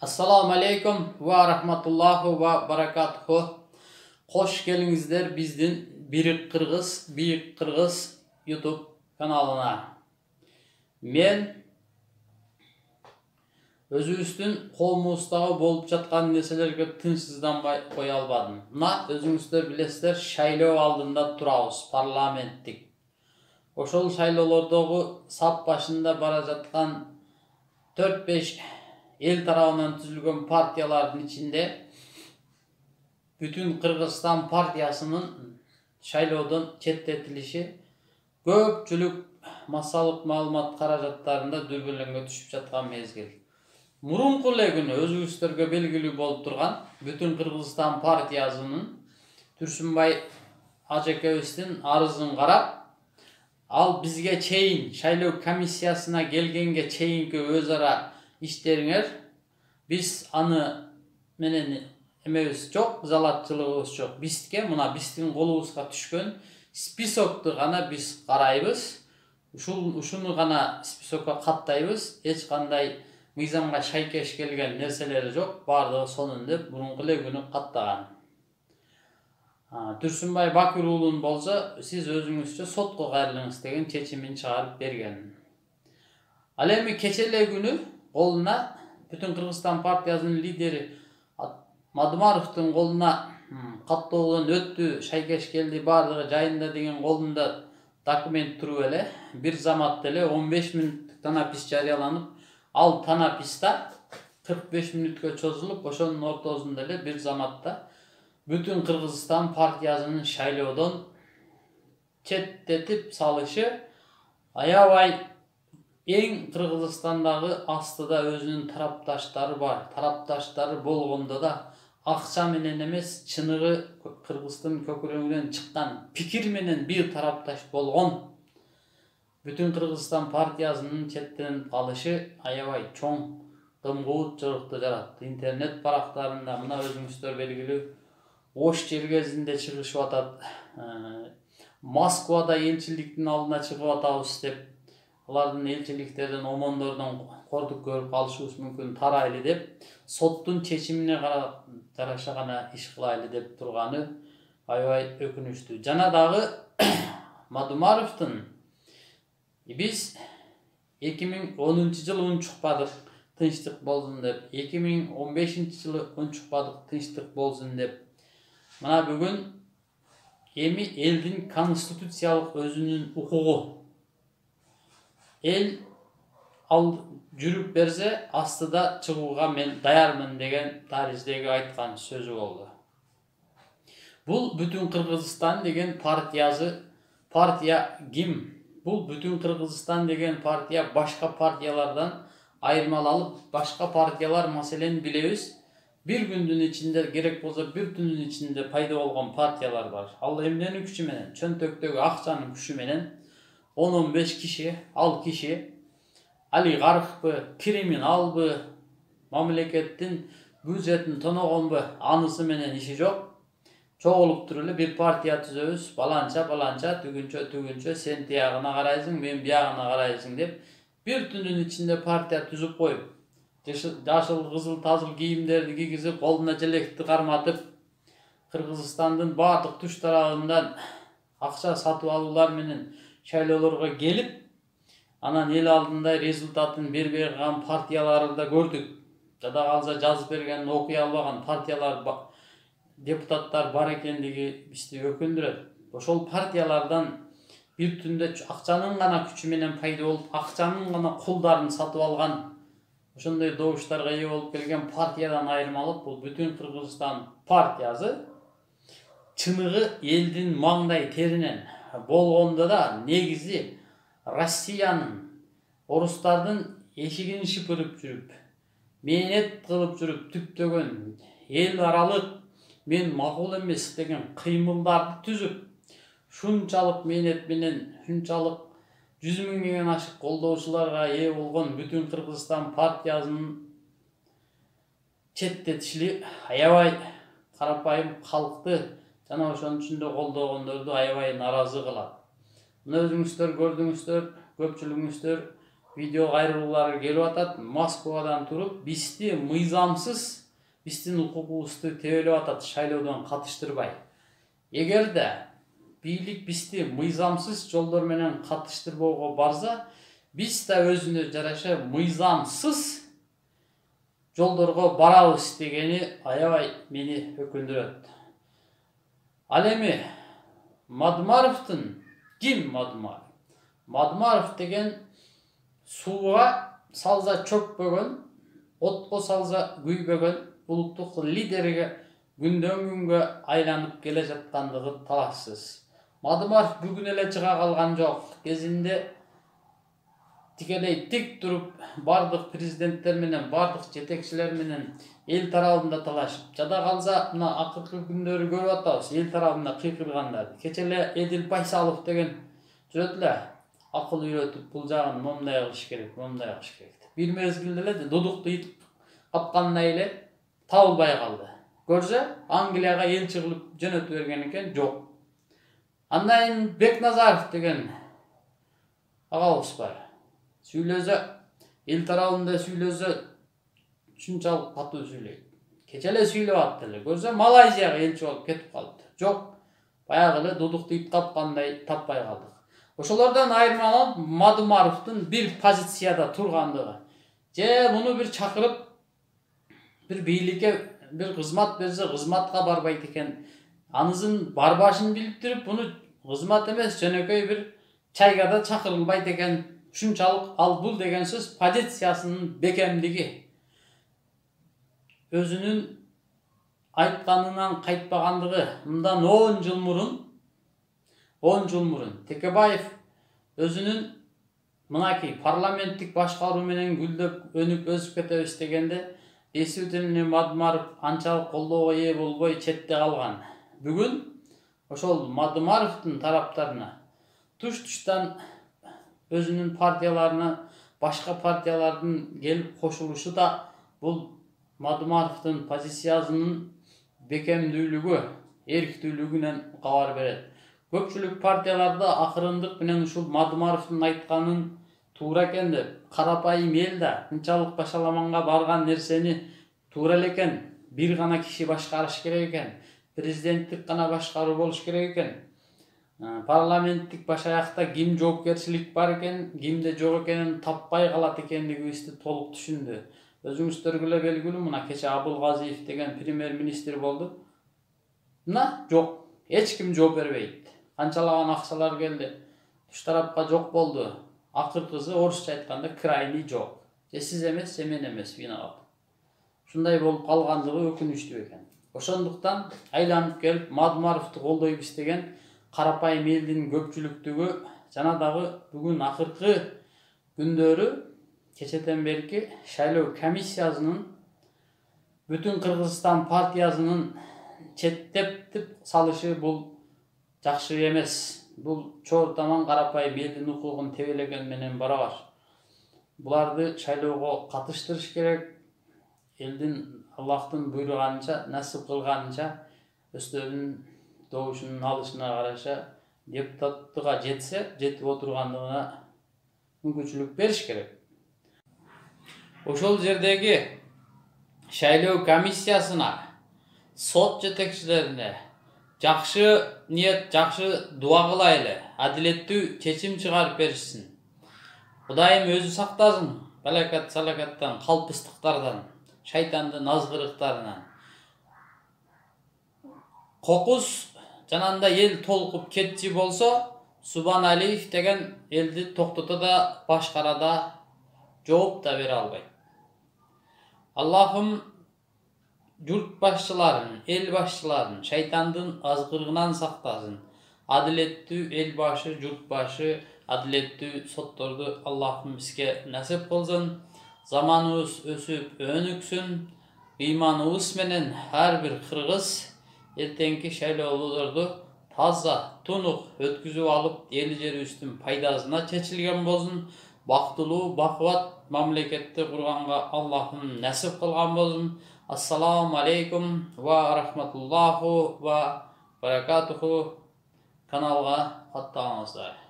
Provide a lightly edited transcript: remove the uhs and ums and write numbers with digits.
Assalamu alaikum wa rahmatullahu wa barakatuhu. Hoş gelingizler bizdin Biyik Kırgız YouTube kanalına. Men özübüzdün kolumuzdağı bolup жатқан нерселерге тынчсызданбай коя албадым. Мына өзүңүздөр билесиздер, шайлоо алдында турабыз, парламенттик. Ошол шайлоолордогу сап башында бара жаткан 4-5 el tarafından tüzülgөн partiyaların içinde bütün Kırgızistan partiyasının şayloodan chetletilişi көпчүлүк массалык маалымат каражаттарында дүрбөлөңгө түшүп жаткан мезгил. Мурунку эле күнү өзүбүздөргө белгилүү болуп турган Бүтүн Кыргызстан партиясынын Турсунбай ажекебиздин арызын карап, ал бизге чейин шайлоо комиссиясына келгенге чейинки өз ара işleriңер, biz аны менен эмебиз жок, залатчылыгыбыз жок. Бизге мына биздин колубузга түшкөн списокту гана биз карайбыз. Ушуну гана списокко каттайбыз. Эч кандай мыйзамга шайкеш келген нерселери жок. Бардыгы сонун деп мурунку эле күнү каттаган. Турсунбай Бакыр уулун болсо, сиз өзүңүзчө сотко кайрылыңыз деген чечимин чыгарып берген. Ал эми кече эле күнү koluna Bütün Kırgızistan partiyasının lideri Madumarov'tun koluna kattoodan öttü, şaykeş geldi bardığı jayında degen kolunda dokument turup ele. Bir zamatda ele 15 minutlik tanapis jarıyalanıp, al tanapista 45 minutga çözülüp, oşonun ortasında ele bir zamatda Bütün Kırgızistan partiyasının şayloodan chetletip salışı ayabay Eң Kırgızistan'dagı astıda özünün taraptaşları var. Taraptaşları bolgonda da akça menen emes, çınıgı Kırgızstan köküröңүнөн çıkkan pikir menen bir taraptaş bolgon. Bütün Kırgızistan partiyasının chetten kalışı ayabay çoң gımgıvutçılıkты jarattı. İnternet baraklarında mına özüңүздөр belgili oş jelgezinde çıkışıp atat. Moskvada elçiliktin aldına çıkıp atabız dep. Алардын элчиликтерден, омондордон кордук көрүп алышыбыз мүмкүн тарайлы деп, соттун чечимине жараша гана иш кылайлы деп турганы аябай өкүнүчтүү. Жана дагы Мадумаровдун биз 2010-жылы унчукпадык, тынчтык болсун деп, 2015-жылы унчукпадык, тынчтык болсун деп. Мына бүгүн эми элдин конституциялык өзүнүн укугу El al жүрүп берсе, астыда чыгууга мен даярмын деген тарихтеги айткан сөзү болду. Бул Бүтүн Кыргызстан деген партия ким? Бул Бүтүн Кыргызстан деген партия башка партиялардан айырмаланып, башка партиялар маселени билебиз. Bir gündün içinde gerek bolsa bir түнүн içinde пайда болгон партиялар бар. Ал эмненин күчү менен, чөнтөктөгү акчанын күчү менен 10-15 kişi, al kişi, oligark mı, kriminal mı, mamleketin büdjetin tonogon mu, anısı menen işi yok. Çoğulup turulu bir partiya tüzöbüz, balança, tügünçö, sen tiyagına karayısın, ben biyagına karayısın dep, bir tünün içinde partiya tüzüp koyup, yaşıl, kızıl, tazıl giyimlerdi giygizip, koluna jelekti karmatıp, Kırgızistan'ın bardıq tuş tarafından akça satıp alууlar menen şaylоолорго gelip, anан el алдында результатын бербей калган партияларды да көрдүк. Жада калса жазып берген, окуй албаган партиялар, депутаттар бар экендиги бизди өкүндүрөт. Ошол партиялардан bir түндө акчанын гана күчү менен пайда болуп, акчанын гана кулдарын сатып алган, ошондой добуштарга ээ болуп келген партиядан айырмалып, бул Бүтүн Кыргызстан партиясы чыныгы элдин маңдай теринен болгондо да негизи Россиянын, орустардын эшигин шыпырып жүрүп, мээнет кылып жүрүп түптөгөн эл аралык мен макул эмес деген кыймылдарды түзүп, шунчалык мээнет менен, шунчалык 100 миңден ашык колдоочуларга ээ болгон Бүтүн Кыргызстан партиясынын четтетишли аябай карапайым калкты жана ошонун ичинде колдогондорду аябай нааразы кылат. Мына өзүңүздөр көрдүңүздөр, көпчүлүгүңүздөр видео кайрылуулар келип атат. Москвадан туруп бизди мыйзамсыз биздин укугубузду тебелеп атат, шайлоодон катыштырбай. Эгерде бийлик бизди мыйзамсыз жолдор менен катыштырбоого барса, биз да өзүнө жараша мыйзамсыз жолдорго барабыз дегени аябай мени өкүндүрөт. Ал эми Мадумаровдун ким Мадумаров? Мадумаров деген сууга салса чөкпөгөн, отко салса күйбөгөн улуттук лидерге күндөн күнгө айланып келе жаткандыгы талашсыз. Мадумаров бүгүн эле чыга калган жок. Кезинде тикелей тик туруп бардык президенттер менен, бардык жетекчилер менен эл тарабында талашып, жада калса мына акыркы күндөрү көрүп атабыз, эл тарабында кыйкыргандарды. Кече эле Эдил Байсалов деген жүрөт эле акыл үйрөтүп, бул жагын момундай кылыш керек, момундай кылыш керек. Бир мезгилде эле дудукту итип капкандай эле табылбай калды. Көрсө, Англияга элчи кылып жөнөтүп берген экен, жок. Андан кийин Бекназаров деген агабыз бар. Сүйлөсө, эл тарабында сүйлөсө ушунчалык катуу сүйлөйт. Кече эле сүйлөп атты эле. Көрсө, Малайзияга элчи болуп кетип калды. Жок, баягы эле дудукту ит капкандай таппай калдык. Ошолордон айырмаланып Мадумаровдун бир позицияда тургандыгы. Же муну бир чакырып бир бийликке бир кызмат берсе, кызматка барбайт экен. Анысın барбашын билип туруп, буну кызмат эмес, жөнөкөй бир чайга да чакырылбайт экен. Ушунчалык ал бул деген сөз позициясынын бекемдиги. Өзүнүн айтканынан кайтпагандыгы. Мындан 10 жыл мурун Текебаев өзүнүн мынакей парламенттик башкаруу менен гүлдөп, өнүп өсүп кетебиз дегенде действительно Мадумаров анчалык колдоого ээ болбой четте калган. Бүгүн ошол Мадумаровдун тараптарына туш-туштан өзүнүн партияларына, башка партиялардын келип кошулушу да бул Мадумаровдун позициясынын бекемдүүлүгү, эрктүүлүгүнөн кабар берет. Көпчүлүк партияларда акырындык менен ушул Мадумаровдун айтканын туура экен деп, карапайым эл да мынчалык башаламанга барган нерсени туура эле экен, бир гана киши башкарыш керек экен, президенттик гана башкаруу болуш керек экен. Парламенттик башаякта ким жоопкерчилик бар экен, кимде жок экенин таппай калат экендигибизди толук түшүндү. Өзүңүздөргө эле белгилүү, мына кече Абылгазиев деген премьер-министр болду. Мына жок, эч ким жооп бербейт. Канчалаган акчалар келди, туш тарапка жок болду. Акыркысы орусча айтканда крайний жок. Же сиз эмес, же мен эмес виноват. Ушундай болуп калгандыгы өкүнүчтүү экен. Ошондуктан айланып келип Мадумаровду колдойбуз деген карапайым элдин көпчүлүктүгү жана дагы бүгүн акыркы күндөрү кечеден берки шайлоо комиссиясынын бүтүн Кыргызстан партиясынын четтеп салышы бул жакшы эмес. Бул чор таман карапайым элдин укугун тебелеген менен барабар. Буларды шайлоого катыштырыш керек. Элдин Аллахтын буйруганынча, насип кылганынча өздөрүнүн добушунун алышына караша депутаттыкка жетсе, жетип отургандыгына мүмкүнчүлүк бериш керек. Ошол жердеги шайлоо комиссиясына, сот жетекчилерине жакшы ниет, жакшы дуа кылайлы, адилеттүү чечим чыгарып беришсин. Кудайым өзү сактасын балакат салакаттан, калпыстыктардан, шайтандын азгырыктарынан. Кокус жананда ел толкуп кетчи болсо, Субаналиев деген элди токтото да, башкарада жооп да бере албайт. Аллахым журт башчыларын, эл башчыларын шайтандын азгырыгынан сактасын. Адилеттүү эл башы, журт башы, адилеттүү сотторду Аллахым бизге насип кылсын. Заманыбыз өсүп өнүксүн. Ыйманыбыз менен ар бир кыргыз эртеңки шайлоолорду таза, тунук өткүзүп алып, эл жерибиздин пайдасына чечилген болсун. Бактылуу, бакубат мамлекетти курганга Аллахым насип кылган болсун. Ассаламу алейкум ва рахматуллаху ва баракатуху. Каналга катталыңыздар.